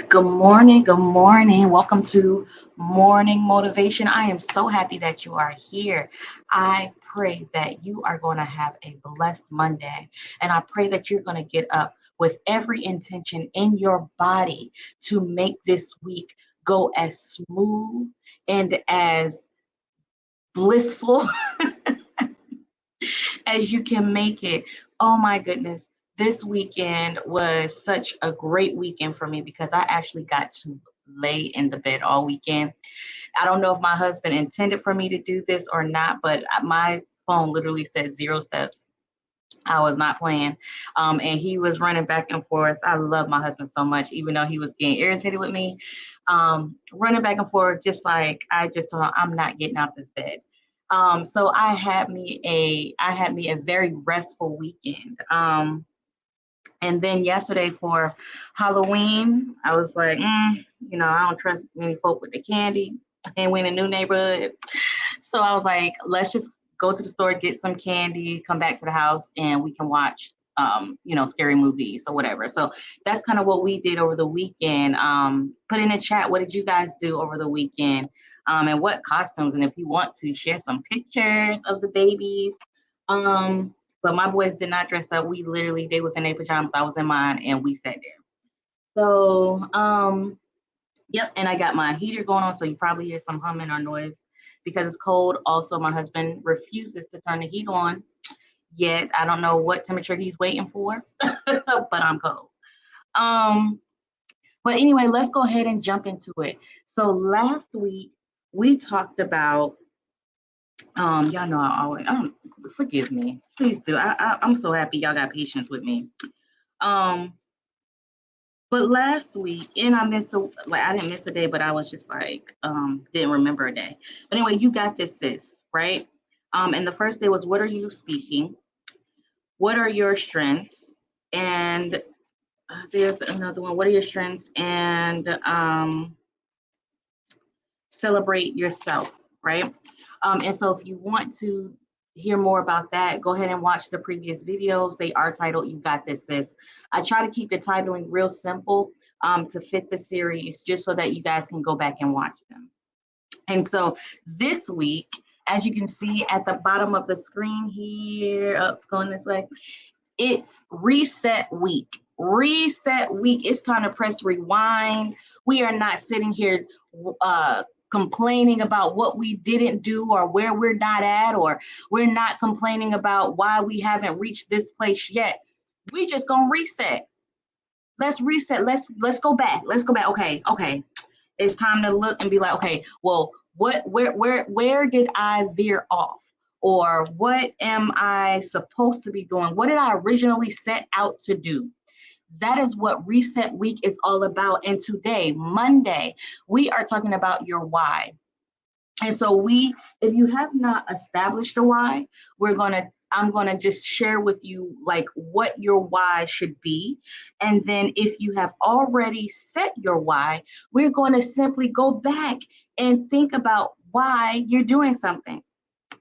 Good morning. Good morning. Welcome to Morning Motivation. I am so happy that you are here. I pray that you are going to have a blessed Monday. And I pray that you're going to get up with every intention in your body to make this week go as smooth and as blissful as you can make it. Oh my goodness. This weekend was such a great weekend for me because I actually got to lay in the bed all weekend. I don't know if my husband intended for me to do this or not, but my phone literally said 0 steps. I was not playing. And he was running back and forth. I love my husband so much, even though he was getting irritated with me. Running back and forth, just like I just told him, I'm not getting out this bed. So I had me a very restful weekend. And then yesterday for Halloween, I was like, I don't trust many folk with the candy. And we in a new neighborhood. So I was like, let's just go to the store, get some candy, come back to the house, and we can watch, scary movies or whatever. So that's kind of what we did over the weekend. Put in the chat, what did you guys do over the weekend? And what costumes? And if you want to share some pictures of the babies. But my boys did not dress up. They was in their pajamas. I was in mine, and we sat there. So, yep. And I got my heater going on, so you probably hear some humming or noise because it's cold. Also, my husband refuses to turn the heat on yet. I don't know what temperature he's waiting for, but I'm cold. Um, but anyway, let's go ahead and jump into it. So last week we talked about y'all know I always forgive me. Please do. I'm so happy y'all got patience with me. Um, but last week, and I didn't miss a day, but I was just like, didn't remember a day. But anyway, you got this, sis, right? And the first day was, what are you speaking? What are your strengths? And there's another one. What are your strengths? And celebrate yourself, right? And so if you want to hear more about that, go ahead and watch the previous videos. They are titled You Got This, Sis. I try to keep the titling real simple to fit the series just so that you guys can go back and watch them. And so this week, as you can see at the bottom of the screen here, it's going this way, it's reset week. Reset week. It's time to press rewind. We are not sitting here complaining about what we didn't do or where we're not at, or we're not complaining about why we haven't reached this place yet. We just gonna reset. Let's reset. Let's go back. Let's go back. Okay. It's time to look and be like, okay, well, where did I veer off? Or what am I supposed to be doing? What did I originally set out to do? That is what Reset Week is all about. And today, Monday, we are talking about your why. And so if you have not established a why, I'm gonna just share with you like what your why should be. And then if you have already set your why, we're going to simply go back and think about why you're doing something.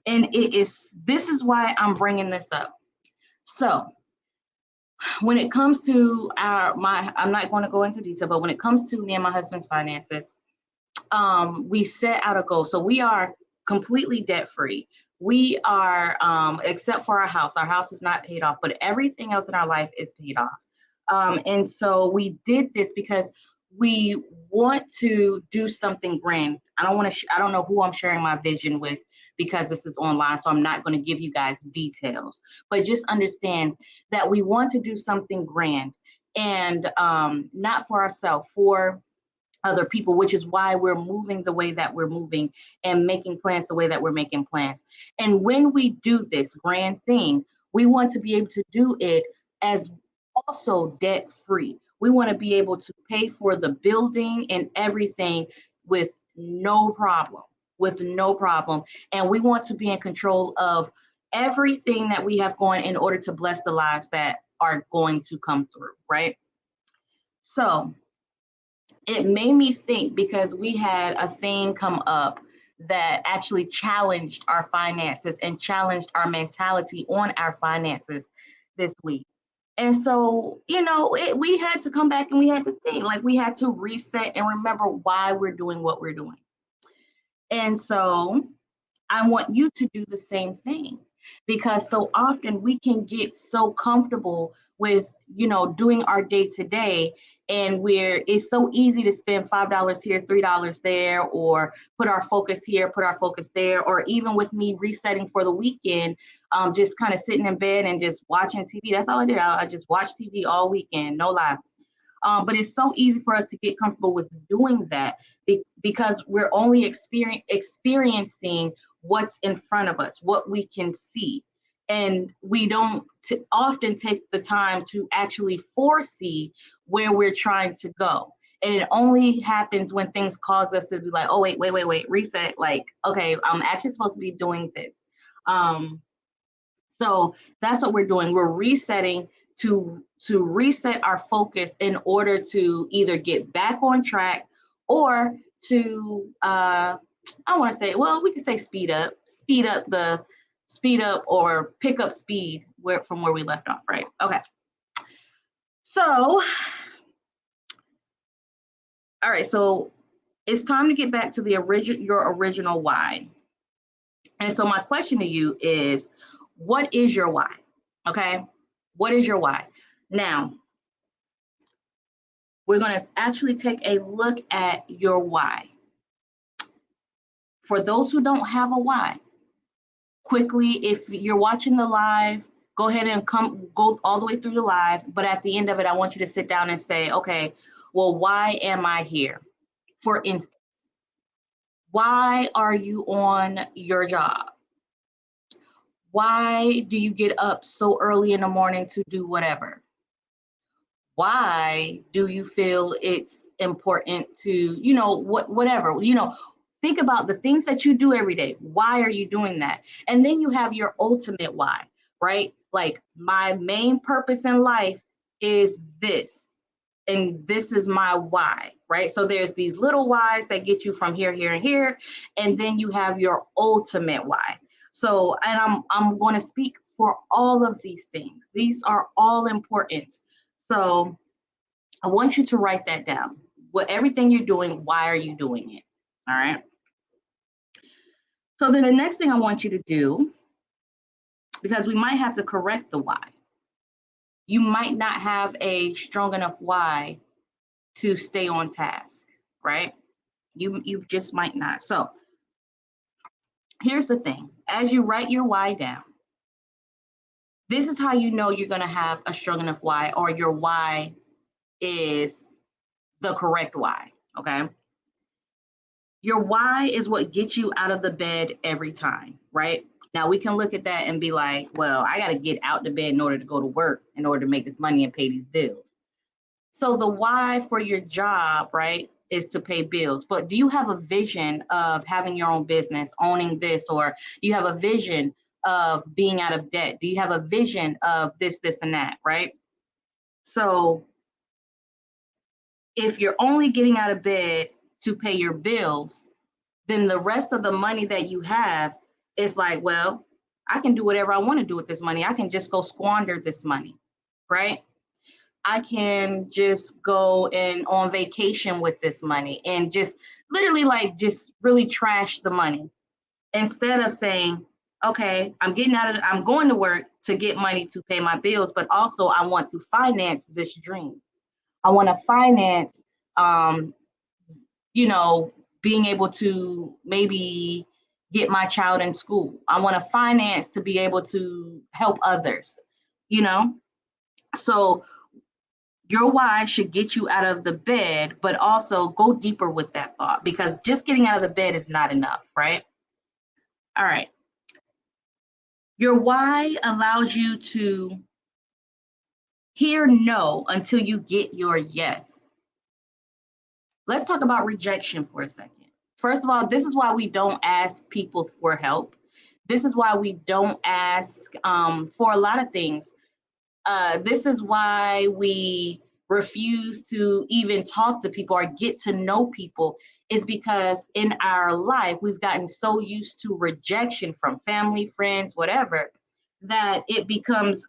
And this is why I'm bringing this up. So when it comes to I'm not going to go into detail, but when it comes to me and my husband's finances, we set out a goal. So we are completely debt free. We are, except for our house. Our house is not paid off, but everything else in our life is paid off. And so we did this because we want to do something grand. I don't know who I'm sharing my vision with because this is online, so I'm not going to give you guys details. But just understand that we want to do something grand, and not for ourselves, for other people, which is why we're moving the way that we're moving and making plans the way that we're making plans. And when we do this grand thing, we want to be able to do it as also debt free. We want to be able to pay for the building and everything with no problem, with no problem. And we want to be in control of everything that we have going in order to bless the lives that are going to come through, right? So it made me think because we had a thing come up that actually challenged our finances and challenged our mentality on our finances this week. And so, you know, we had to come back and we had to think, like we had to reset and remember why we're doing what we're doing. And so I want you to do the same thing, because so often we can get so comfortable with, you know, doing our day to day, and where it's so easy to spend $5 here, $3 there, or put our focus here, put our focus there, or even with me resetting for the weekend, just kind of sitting in bed and just watching TV. That's all I did. I just watched TV all weekend, no lie. But it's so easy for us to get comfortable with doing that because we're only experiencing what's in front of us, what we can see. And we don't often take the time to actually foresee where we're trying to go. And it only happens when things cause us to be like, oh, wait, reset. Like, okay, I'm actually supposed to be doing this. So that's what we're doing. We're resetting to reset our focus in order to either get back on track or to I want to say, well, we could say speed up or pick up speed from where we left off, right? Okay. So, all right, so it's time to get back to your original why. And so my question to you is, what is your why? Okay. What is your why? Now, we're going to actually take a look at your why. For those who don't have a why, quickly, if you're watching the live, go ahead and go all the way through the live. But at the end of it, I want you to sit down and say, okay, well, why am I here? For instance, why are you on your job? Why do you get up so early in the morning to do whatever? Why do you feel it's important to, you know, whatever, you know, think about the things that you do every day. Why are you doing that? And then you have your ultimate why, right? Like, my main purpose in life is this, and this is my why, right? So there's these little whys that get you from here, here, and here, and then you have your ultimate why. So, and I'm going to speak for all of these things. These are all important. So I want you to write that down. Everything you're doing, why are you doing it? All right. So then the next thing I want you to do, because we might have to correct the why. You might not have a strong enough why to stay on task, right? You just might not. So here's the thing. As you write your why down, this is how you know you're going to have a strong enough why, or your why is the correct why, okay? Your why is what gets you out of the bed every time, right? Now we can look at that and be like, well, I got to get out the bed in order to go to work, in order to make this money and pay these bills. So the why for your job, right, is to pay bills. But do you have a vision of having your own business, owning this, or do you have a vision of being out of debt? Do you have a vision of this, and that, right? So if you're only getting out of bed to pay your bills, then the rest of the money that you have is like, well, I can do whatever I want to do with this money. I can just go squander this money, right? I can just go and on vacation with this money and just literally like just really trash the money, instead of saying, okay, I'm going to work to get money to pay my bills, but also I want to finance this dream. I want to finance, you know, being able to maybe get my child in school. I want to finance to be able to help others, you know? So your why should get you out of the bed, but also go deeper with that thought, because just getting out of the bed is not enough, right? All right. Your why allows you to hear no until you get your yes. Let's talk about rejection for a second. First of all, this is why we don't ask people for help. This is why we don't ask for a lot of things. This is why we refuse to even talk to people or get to know people, is because in our life, we've gotten so used to rejection from family, friends, whatever, that it becomes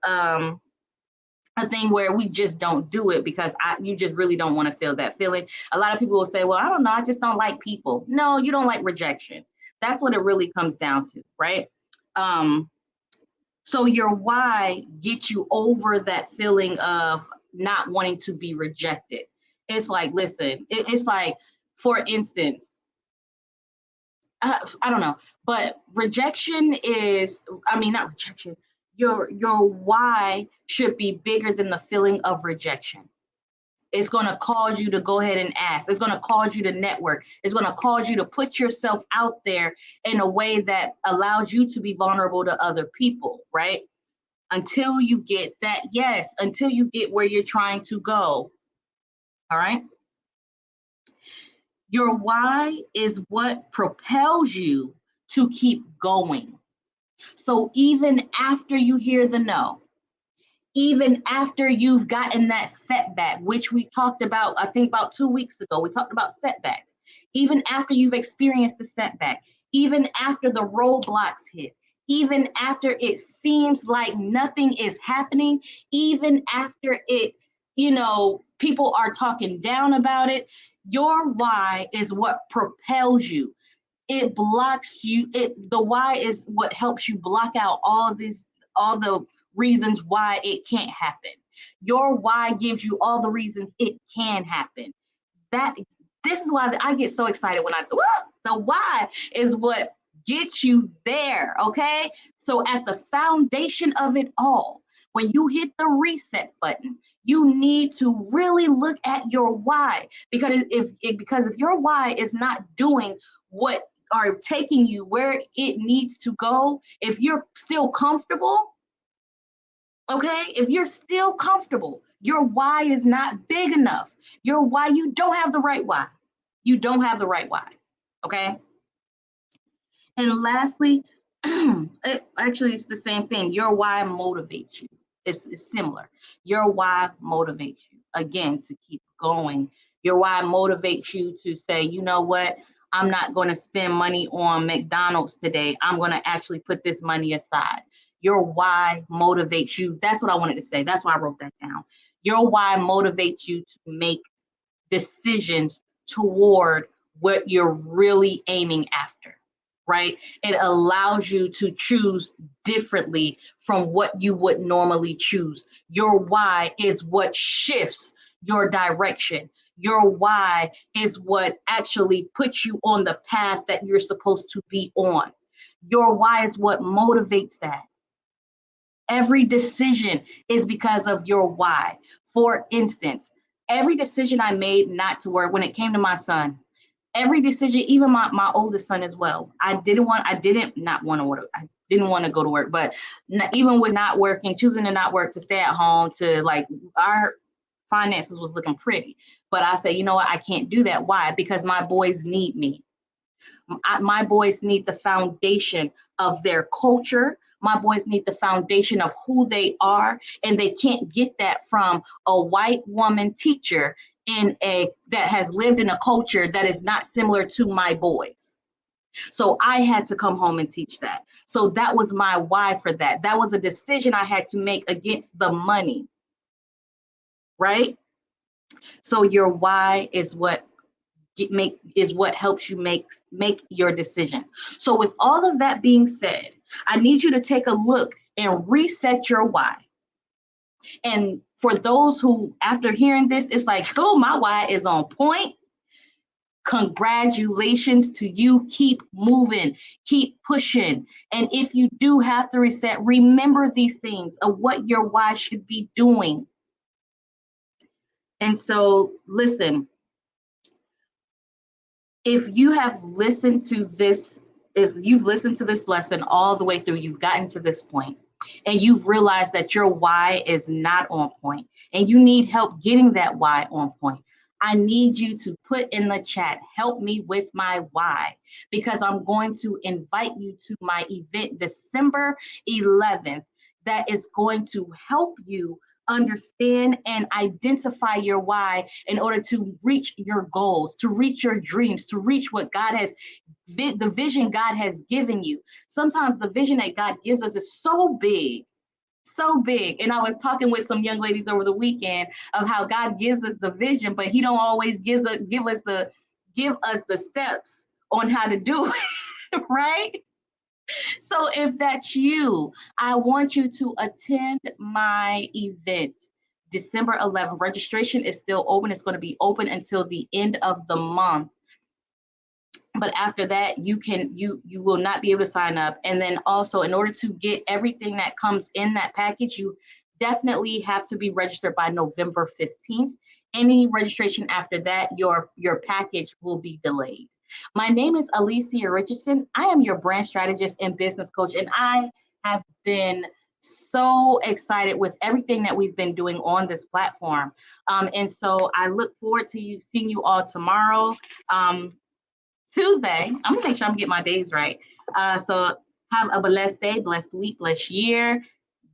a thing where we just don't do it because you just really don't want to feel that feeling. A lot of people will say, well, I don't know, I just don't like people. No, you don't like rejection. That's what it really comes down to, right? So your why gets you over that feeling of not wanting to be rejected. It's like, listen, it's like, for instance, I don't know, but rejection is, I mean, not rejection. Your why should be bigger than the feeling of rejection. It's going to cause you to go ahead and ask. It's going to cause you to network. It's going to cause you to put yourself out there in a way that allows you to be vulnerable to other people, right? Until you get that yes, until you get where you're trying to go. All right. Your why is what propels you to keep going. So even after you hear the no, even after you've gotten that setback, which we talked about, I think about 2 weeks ago, we talked about setbacks. Even after you've experienced the setback, even after the roadblocks hit, even after it seems like nothing is happening, even after it, people are talking down about it, your why is what propels you. It blocks you. The why is what helps you block out all the reasons why it can't happen. Your why gives you all the reasons it can happen. This is why I get so excited when I do. The why is what gets you there. Okay. So at the foundation of it all, when you hit the reset button, you need to really look at your why, because if your why is not doing what are taking you where it needs to go, if you're still comfortable, okay, if you're still comfortable, your why is not big enough. Your why, you don't have the right why. You don't have the right why, okay? And lastly, it's the same thing. Your why motivates you. It's similar. Your why motivates you, again, to keep going. Your why motivates you to say, you know what? I'm not going to spend money on McDonald's today. I'm going to actually put this money aside. Your why motivates you. That's what I wanted to say. That's why I wrote that down. Your why motivates you to make decisions toward what you're really aiming after, right? It allows you to choose differently from what you would normally choose. Your why is what shifts your direction. Your why is what actually puts you on the path that you're supposed to be on. Your why is what motivates that. Every decision is because of your why. For instance, every decision I made not to work when it came to my son, every decision, even my oldest son as well, I didn't want to go to work, but even with not working, choosing to not work, to stay at home, to like, our finances was looking pretty. But I said, you know what, I can't do that. Why? Because my boys need me. My boys need the foundation of their culture. My boys need the foundation of who they are, and they can't get that from a white woman teacher that has lived in a culture that is not similar to my boys. So I had to come home and teach that. So that was my why for that. That was a decision I had to make against the money, right? So your why is what helps you make your decisions. So with all of that being said, I need you to take a look and reset your why. And for those who, after hearing this, it's like, oh, my why is on point. Congratulations to you. Keep moving, keep pushing. And if you do have to reset, remember these things of what your why should be doing. And so, listen, if you've listened to this lesson all the way through, you've gotten to this point, and you've realized that your why is not on point, and you need help getting that why on point, I need you to put in the chat, help me with my why, because I'm going to invite you to my event December 11th that is going to help you understand and identify your why in order to reach your goals, to reach your dreams, to reach what the vision God has given you. Sometimes the vision that God gives us is so big, so big. And I was talking with some young ladies over the weekend of how God gives us the vision, but he don't always give us the steps on how to do it, right? So if that's you, I want you to attend my event. December 11th. Registration is still open. It's going to be open until the end of the month. But after that, you will not be able to sign up. And then also, in order to get everything that comes in that package, you definitely have to be registered by November 15th. Any registration after that, your package will be delayed. My name is Alicia Richardson. I am your brand strategist and business coach, and I have been so excited with everything that we've been doing on this platform. And so I look forward to seeing you all tomorrow. Tuesday. I'm gonna make sure I'm getting my days right. So have a blessed day, blessed week, blessed year.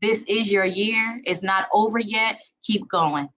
This is your year. It's not over yet. Keep going.